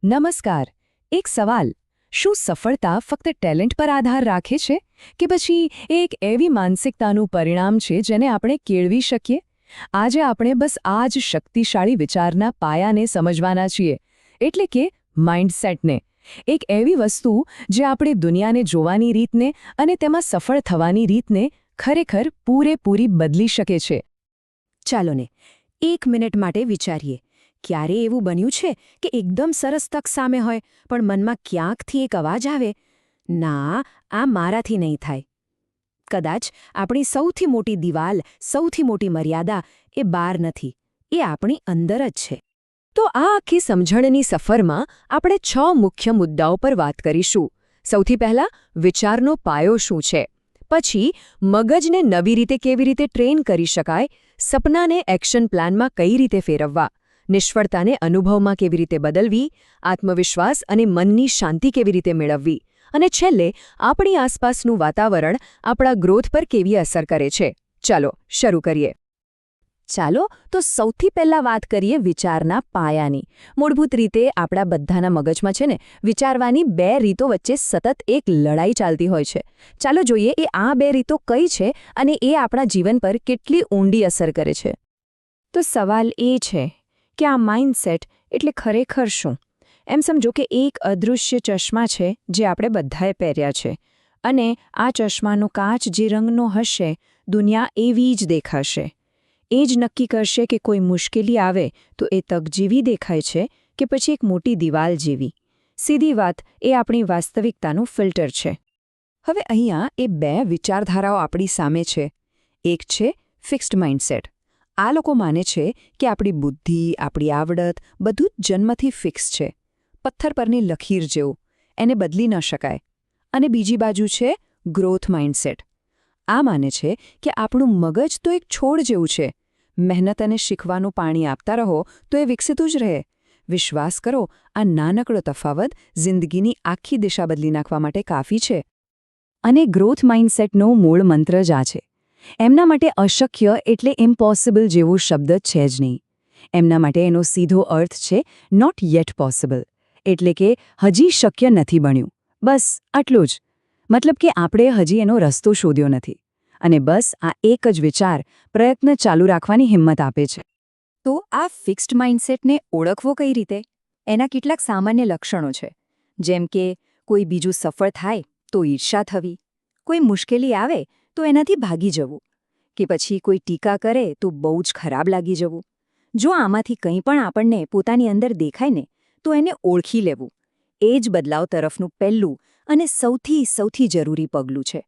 નમસ્કાર. એક સવાલ. શું સફળતા ફક્ત ટેલેન્ટ પર આધાર રાખે છે કે પછી એ એક એવી માનસિકતાનું પરિણામ છે જેને આપણે કેળવી શકીએ? આજે આપણે બસ આ જ શક્તિશાળી વિચારના પાયાને સમજવાના છીએ, એટલે કે માઇન્ડસેટને. એક એવી વસ્તુ જે આપણી દુનિયાને જોવાની રીતને અને તેમાં સફળ થવાની રીતને ખરેખર પૂરેપૂરી બદલી શકે છે. ચાલો ને 1 મિનિટ માટે વિચારીએ. ક્યારે એવું બન્યું છે કે એકદમ સરસ તક સામે હોય પણ મનમાં ક્યાંકથી એક અવાજ આવે, ના, આ મારાથી નહીં થાય? કદાચ આપણી સૌથી મોટી દિવાલ, સૌથી મોટી મર્યાદા એ બહાર નથી, એ આપણી અંદર જ છે. તો આ આખી સમજણની સફરમાં આપણે 6 મુખ્ય મુદ્દાઓ પર વાત કરીશું. સૌથી પહેલા, વિચારનો પાયો શું છે? પછી મગજને નવી રીતે કેવી રીતે ટ્રેન કરી શકાય, સપનાને એક્શન પ્લાનમાં કઈ રીતે ફેરવવા, નિષ્ફળતાને અનુભવમાં કેવી રીતે બદલવી, આત્મવિશ્વાસ અને મનની શાંતિ કેવી રીતે મેળવવી, અને છેલ્લે આપણી આસપાસનું વાતાવરણ આપણા ગ્રોથ પર કેવી અસર કરે છે. ચાલો શરૂ કરીએ. ચાલો તો સૌથી પહેલા વાત કરીએ વિચારના પાયાની. મૂળભૂત રીતે આપણા બધાના મગજમાં છે ને, વિચારવાની 2 રીતો વચ્ચે સતત એક લડાઈ ચાલતી હોય છે. ચાલો જોઈએ એ આ 2 રીતો કઈ છે અને એ આપણા જીવન પર કેટલી ઊંડી અસર કરે છે. તો સવાલ એ છે કે આ માઇન્ડસેટ એટલે ખરેખર શું? એમ સમજો કે એક અદૃશ્ય ચશ્મા છે જે આપણે બધાએ પહેર્યા છે, અને આ ચશ્માનો કાચ જે રંગનો હશે, દુનિયા એવી જ દેખાશે. એ જ નક્કી કરશે કે કોઈ મુશ્કેલી આવે તો એ તક જેવી દેખાય છે કે પછી એક મોટી દિવાલ જેવી. સીધી વાત, એ આપણી વાસ્તવિકતાનું ફિલ્ટર છે. હવે અહીંયા એ 2 વિચારધારાઓ આપણી સામે છે. એક છે ફિક્સ્ડ માઇન્ડસેટ. આ લોકો માને છે કે આપણી બુદ્ધિ, આપણી આવડત બધું જ જન્મથી ફિક્સ છે, પથ્થર પરની લકીર જેવું, એને બદલી ન શકાય. અને બીજી બાજુ છે ગ્રોથ માઇન્ડસેટ. આ માને છે કે આપણું મગજ તો એક છોડ જેવું છે, મહેનત અને શીખવાનું પાણી આપતા રહો તો એ વિકસિતું જ રહે. વિશ્વાસ કરો, આ નાનકડો તફાવત જિંદગીની આખી દિશા બદલી નાખવા માટે કાફી છે. અને ગ્રોથ માઇન્ડસેટનો મૂળ મંત્ર જ આ છે. એમના માટે અશક્ય એટલે ઇમ્પોસિબલ જેવો શબ્દ છે જ નહીં. એમના માટે એનો સીધો અર્થ છે નોટ યેટ પોસિબલ, એટલે કે હજી શક્ય નથી બન્યું. બસ આટલું જ. મતલબ કે આપણે હજી એનો રસ્તો શોધ્યો નથી. અને બસ આ એક જ વિચાર પ્રયત્ન ચાલુ રાખવાની હિંમત આપે છે. તો આ ફિક્સ્ડ માઇન્ડસેટને ઓળખવો કઈ રીતે? એના કેટલાક સામાન્ય લક્ષણો છે. જેમ કે કોઈ બીજું સફળ થાય તો ઈર્ષા થવી, કોઈ મુશ્કેલી આવે તો એનાથી ભાગી જવું, કે પછી કોઈ ટીકા કરે તો બહુ જ ખરાબ લાગી જવું. જો આમાંથી કંઈ પણ આપણને પોતાની અંદર દેખાય ને, તો એને ઓળખી લેવું. એ જ બદલાવ તરફનું પહેલું અને સૌથી જરૂરી પગલું છે.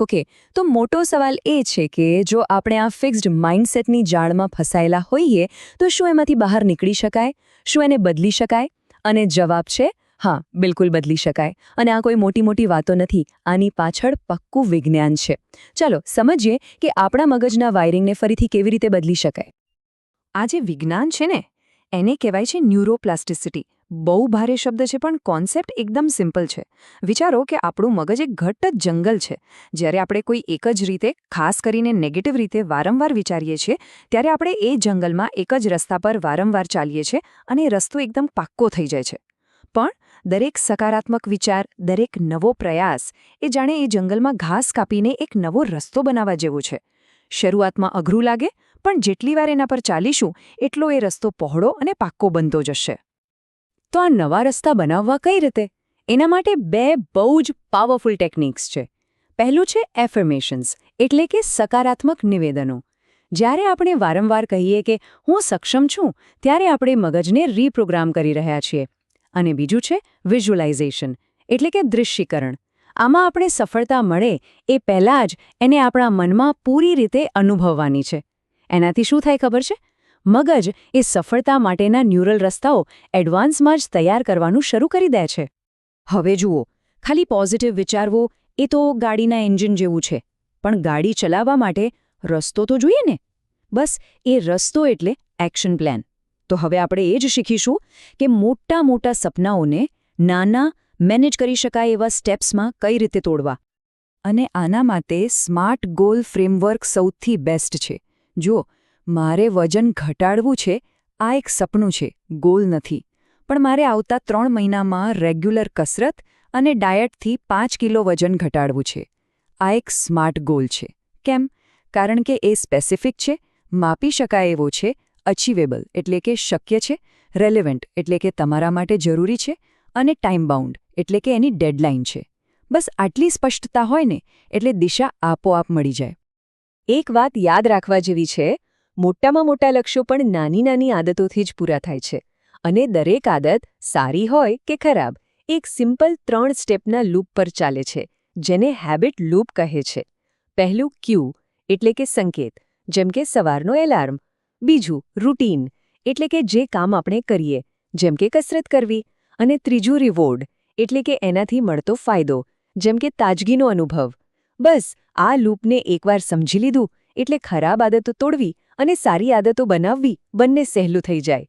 ઓકે, તો મોટો સવાલ એ છે કે જો આપણે આ ફિક્સ્ડ માઇન્ડસેટની જાળમાં ફસાયેલા હોઈએ તો શું એમાંથી બહાર નીકળી શકાય? શું એને બદલી શકાય? અને જવાબ છે હા, બિલકુલ બદલી શકાય. અને આ કોઈ મોટી વાતો નથી, આની પાછળ પક્કું વિજ્ઞાન છે. ચાલો સમજીએ કે આપણા મગજના વાયરિંગને ફરીથી કેવી રીતે બદલી શકાય. આ જે વિજ્ઞાન છે ને, એને કહેવાય છે ન્યુરોપ્લાસ્ટિસિટી. બહુ ભારે શબ્દ છે પણ કોન્સેપ્ટ એકદમ સિમ્પલ છે. વિચારો કે આપણું મગજ એક ઘટ્ટ જંગલ છે. જ્યારે આપણે કોઈ એક જ રીતે, ખાસ કરીને નેગેટિવ રીતે વારંવાર વિચારીએ છીએ, ત્યારે આપણે એ જંગલમાં એક જ રસ્તા પર વારંવાર ચાલીએ છીએ અને રસ્તો એકદમ પાક્કો થઈ જાય છે. પણ દરેક સકારાત્મક વિચાર, દરેક નવો પ્રયાસ એ જાણે એ જંગલમાં ઘાસ કાપીને એક નવો રસ્તો બનાવવા જેવો છે. શરૂઆતમાં અઘરું લાગે, પણ જેટલી વાર એના પર ચાલીશું એટલો એ રસ્તો પહોળો અને પાક્કો બનતો જશે. તો આ નવા રસ્તા બનાવવા કઈ રીતે? એના માટે 2 બહુ જ પાવરફુલ ટેકનિક્સ છે. પહેલું છે એફર્મેશન્સ, એટલે કે સકારાત્મક નિવેદનો. જ્યારે આપણે વારંવાર કહીએ કે હું સક્ષમ છું, ત્યારે આપણે મગજને રીપ્રોગ્રામ કરી રહ્યા છીએ. અને બીજું છે વિઝ્યુલાઇઝેશન, એટલે કે દૃશ્યીકરણ. આમાં આપણે સફળતા મળે એ પહેલાં જ એને આપણા મનમાં પૂરી રીતે અનુભવવાની છે. એનાથી શું થાય ખબર છે? મગજ એ સફળતા માટેના ન્યુરલ રસ્તાઓ એડવાન્સમાં જ તૈયાર કરવાનું શરૂ કરી દે છે. હવે જુઓ, ખાલી પોઝિટિવ વિચારવો એ તો ગાડીના એન્જિન જેવું છે. પણ ગાડી ચલાવવા માટે રસ્તો તો જોઈએ ને. બસ એ રસ્તો એટલે એક્શન પ્લાન. તો હવે આપણે એ જ શીખીશું કે મોટા સપનાઓને નાના, મેનેજ કરી શકાય એવા સ્ટેપ્સમાં કઈ રીતે તોડવા. અને આના માટે સ્માર્ટ ગોલ ફ્રેમવર્ક સૌથી બેસ્ટ છે. જો મારે વજન ઘટાડવું છે, આ એક સપનું છે, ગોલ નથી. પણ મારે આવતા 3 મહિનામાં રેગ્યુલર કસરત અને ડાયટથી 5 કિલો વજન ઘટાડવું છે. આ એક સ્માર્ટ ગોલ છે. કેમ? કારણ કે એ સ્પેસિફિક છે, માપી શકાય એવો છે, અચીવેબલ એટલે કે શક્ય છે, રેલેવન્ટ એટલે કે તમારા માટે જરૂરી છે, અને ટાઈમ બાઉન્ડ એટલે કે એની ડેડલાઇન છે. બસ આટલી સ્પષ્ટતા હોય ને એટલે દિશા આપોઆપ મળી જાય. એક વાત યાદ રાખવા જેવી છે, મોટામાં મોટા લક્ષ્યો પણ નાની નાની આદતોથી જ પૂરા થાય છે. અને દરેક આદત સારી હોય કે ખરાબ, એક સિમ્પલ 3 સ્ટેપના લૂપ પર ચાલે છે, જેને હેબિટ લૂપ કહે છે. પહેલું ક્યુ એટલે કે સંકેત, જેમ કે સવારનો એલાર્મ. બીજું રૂટીન એટલે કે જે કામ આપણે કરીએ, જેમ કે કસરત કરવી. અને ત્રીજું રિવોર્ડ એટલે કે એનાથી મળતો ફાયદો, જેમ કે તાજગીનો અનુભવ. બસ આ લૂપને એકવાર સમજી લીધું એટલે ખરાબ આદતો તોડવી અને સારી આદતો બનાવવી બંને સહેલું થઈ જાય.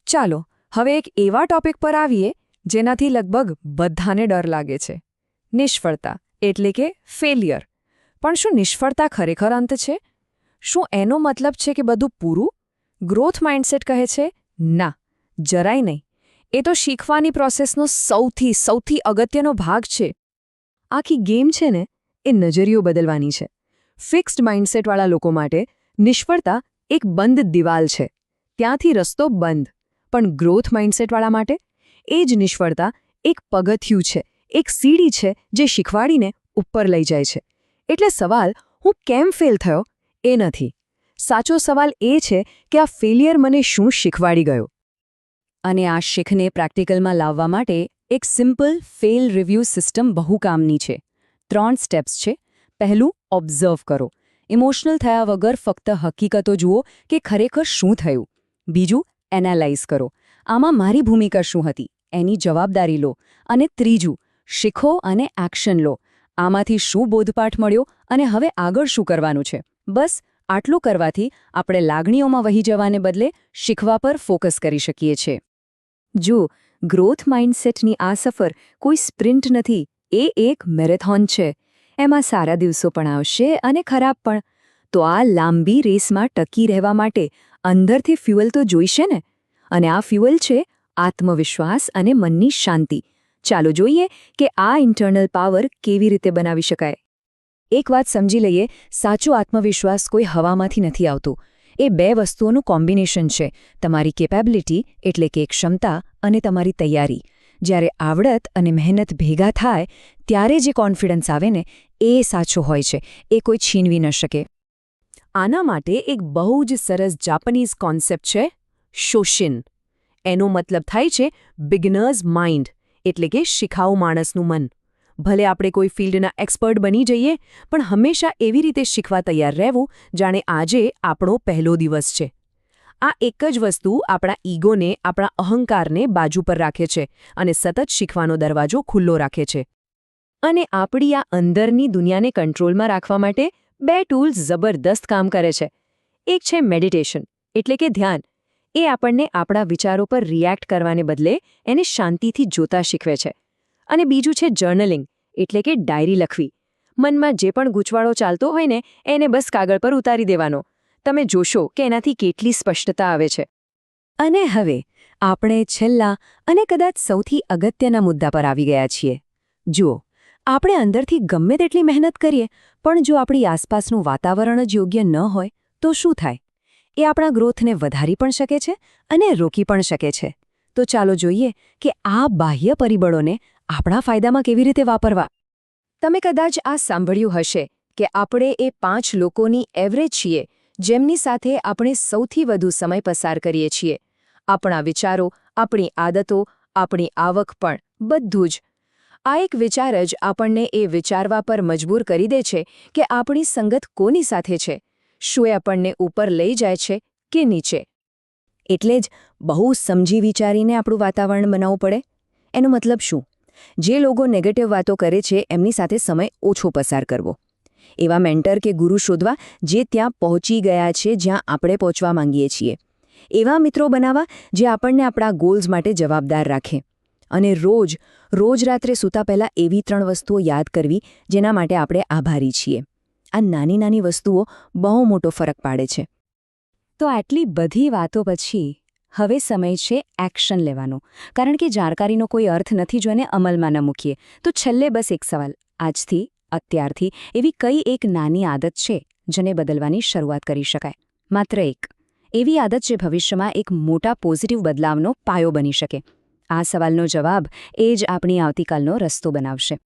ચાલો હવે એક એવા ટોપિક પર આવીએ જેનાથી લગભગ બધાને ડર લાગે છે. નિષ્ફળતા એટલે કે ફેલિયર. પણ શું નિષ્ફળતા ખરેખર અંત છે? શું એનો મતલબ છે કે બધું પૂરું? ગ્રોથ માઇન્ડસેટ કહે છે ના, જરાય નહીં. એ તો શીખવાની પ્રોસેસનો સૌથી અગત્યનો ભાગ છે. આખી ગેમ છે ને એ નજરિયો બદલવાની છે. ફિક્સ્ડ માઇન્ડસેટવાળા લોકો માટે નિષ્ફળતા એક બંધ દિવાલ છે, ત્યાંથી રસ્તો બંધ. પણ ગ્રોથ માઇન્ડસેટવાળા માટે એ જ નિષ્ફળતા એક પગથિયું છે, એક સીડી છે જે શીખવાડીને ઉપર લઈ જાય છે. એટલે સવાલ હું કેમ ફેલ થયો એ નથી. સાચો સવાલ એ છે કે આ ફેલિયર મને શું શીખવાડી ગયો. અને આ શીખને પ્રેક્ટિકલમાં લાવવા માટે એક સિમ્પલ ફેલ રિવ્યૂ સિસ્ટમ બહુ કામની છે. 3 સ્ટેપ્સ છે. પહેલું, ઓબ્ઝર્વ કરો. ઇમોશનલ થયા વગર ફક્ત હકીકતો જુઓ કે ખરેખર શું થયું. બીજું, એનાલાઇઝ કરો. આમાં મારી ભૂમિકા શું હતી એની જવાબદારી લો. અને ત્રીજું, શીખો અને એક્શન લો. આમાંથી શું બોધપાઠ મળ્યો અને હવે આગળ શું કરવાનું છે. બસ આટલું કરવાથી આપણે લાગણીઓમાં વહી જવાને બદલે શીખવા પર ફોકસ કરી શકીએ છીએ. જો ગ્રોથ માઇન્ડસેટની આ સફર કોઈ સ્પ્રિન્ટ નથી, એ એક મેરેથોન છે. એમાં સારા દિવસો પણ આવશે અને ખરાબ પણ. તો આ લાંબી રેસમાં ટકી રહેવા માટે અંદરથી ફ્યુઅલ તો જોઈશે ને. અને આ ફ્યુઅલ છે આત્મવિશ્વાસ અને મનની શાંતિ. ચાલો જોઈએ કે આ ઇન્ટરનલ પાવર કેવી રીતે બનાવી શકાય. એક વાત સમજી લઈએ, સાચો આત્મવિશ્વાસ કોઈ હવામાંથી નથી આવતો. એ 2 વસ્તુઓનું કોમ્બિનેશન છે, તમારી કેપેબિલિટી એટલે કે ક્ષમતા અને તમારી તૈયારી. જ્યારે આવડત અને મહેનત ભેગા થાય ત્યારે જે કોન્ફિડન્સ આવે ને એ સાચો હોય છે, એ કોઈ છીનવી ન શકે. આના માટે એક બહુ જ સરસ જાપાનીઝ કોન્સેપ્ટ છે, શોશિન. એનો મતલબ થાય છે બિગિનર્સ માઇન્ડ એટલે કે શીખાઉ માણસનું મન. ભલે આપણે કોઈ ફિલ્ડના એક્સપર્ટ બની જઈએ, પણ હંમેશા એવી રીતે શીખવા તૈયાર રહેવું જાણે આજે આપણો પહેલો દિવસ છે. આ એક જ વસ્તુ આપણા ઈગોને, આપણા અહંકારને બાજુ પર રાખે છે અને સતત શીખવાનો દરવાજો ખુલ્લો રાખે છે. અને આપણી આ અંદરની દુનિયાને કંટ્રોલમાં રાખવા માટે 2 ટૂલ્સ જબરદસ્ત કામ કરે છે. એક છે મેડિટેશન એટલે કે ધ્યાન. એ આપણને આપણા વિચારો પર રિએક્ટ કરવાને બદલે એને શાંતિથી જોતા શીખવે છે. અને બીજું છે જર્નલિંગ એટલે કે ડાયરી લખવી. મનમાં જે પણ ગૂંચવાડો ચાલતો હોય ને એને બસ કાગળ પર ઉતારી દેવાનો. તમે જોશો કે એનાથી કેટલી સ્પષ્ટતા આવે છે. અને હવે આપણે છેલ્લા અને કદાચ સૌથી અગત્યના મુદ્દા પર આવી ગયા છીએ. જુઓ, આપણે અંદરથી ગમે તેટલી મહેનત કરીએ, પણ જો આપણી આસપાસનું વાતાવરણ જ યોગ્ય ન હોય તો શું થાય? એ આપણા ગ્રોથને વધારી પણ શકે છે અને રોકી પણ શકે છે. તો ચાલો જોઈએ કે આ બાહ્ય પરિબળોને આપણા ફાયદામાં કેવી રીતે વાપરવા. તમે કદાચ આ સાંભળ્યું હશે કે આપણે એ 5 લોકોની એવરેજ છીએ જેમની સાથે આપણે સૌથી વધુ સમય પસાર કરીએ છીએ. આપણા વિચારો, આપણી આદતો, આપણી આવક પણ, બધું જ. આ એક વિચાર જ આપણને એ વિચારવા પર મજબૂર કરી દે છે કે આપણી સંગત કોની સાથે છે. શું એ આપણને ઉપર લઈ જાય છે કે નીચે? એટલે જ બહુ સમજી વિચારીને આપણું વાતાવરણ બનાવવું પડે. એનો મતલબ શું? જે લોકો નેગેટિવ વાતો કરે છે એમની સાથે સમય ઓછો પસાર કરવો. એવા મેન્ટર કે ગુરુ શોધવા જે ત્યાં પહોંચી ગયા છે જ્યાં આપણે પહોંચવા માંગીએ છીએ. એવા મિત્રો બનાવવા જે આપણને આપણા ગોલ્સ માટે જવાબદાર રાખે. અને રોજ રાત્રે સૂતા પહેલાં એવી 3 વસ્તુઓ યાદ કરવી જેના માટે આપણે આભારી છીએ. આ નાની નાની વસ્તુઓ બહુ મોટો ફરક પાડે છે. તો આટલી બધી વાતો પછી હવે સમય છે એક્શન લેવાનો, કારણ કે જાણકારીનો કોઈ અર્થ નથી જો એને અમલમાં ન મૂકીએ. તો છેલ્લે બસ એક સવાલ, આજથી, અત્યારથી એવી કઈ એક નાની આદત છે જેને બદલવાની શરૂઆત કરી શકાય? માત્ર એક. એવી આદત જે ભવિષ્યમાં એક મોટા પોઝિટિવ બદલાવનો પાયો બની શકે. આ સવાલનો જવાબ એ જ આપણી આવતીકાલનો રસ્તો બનાવશે.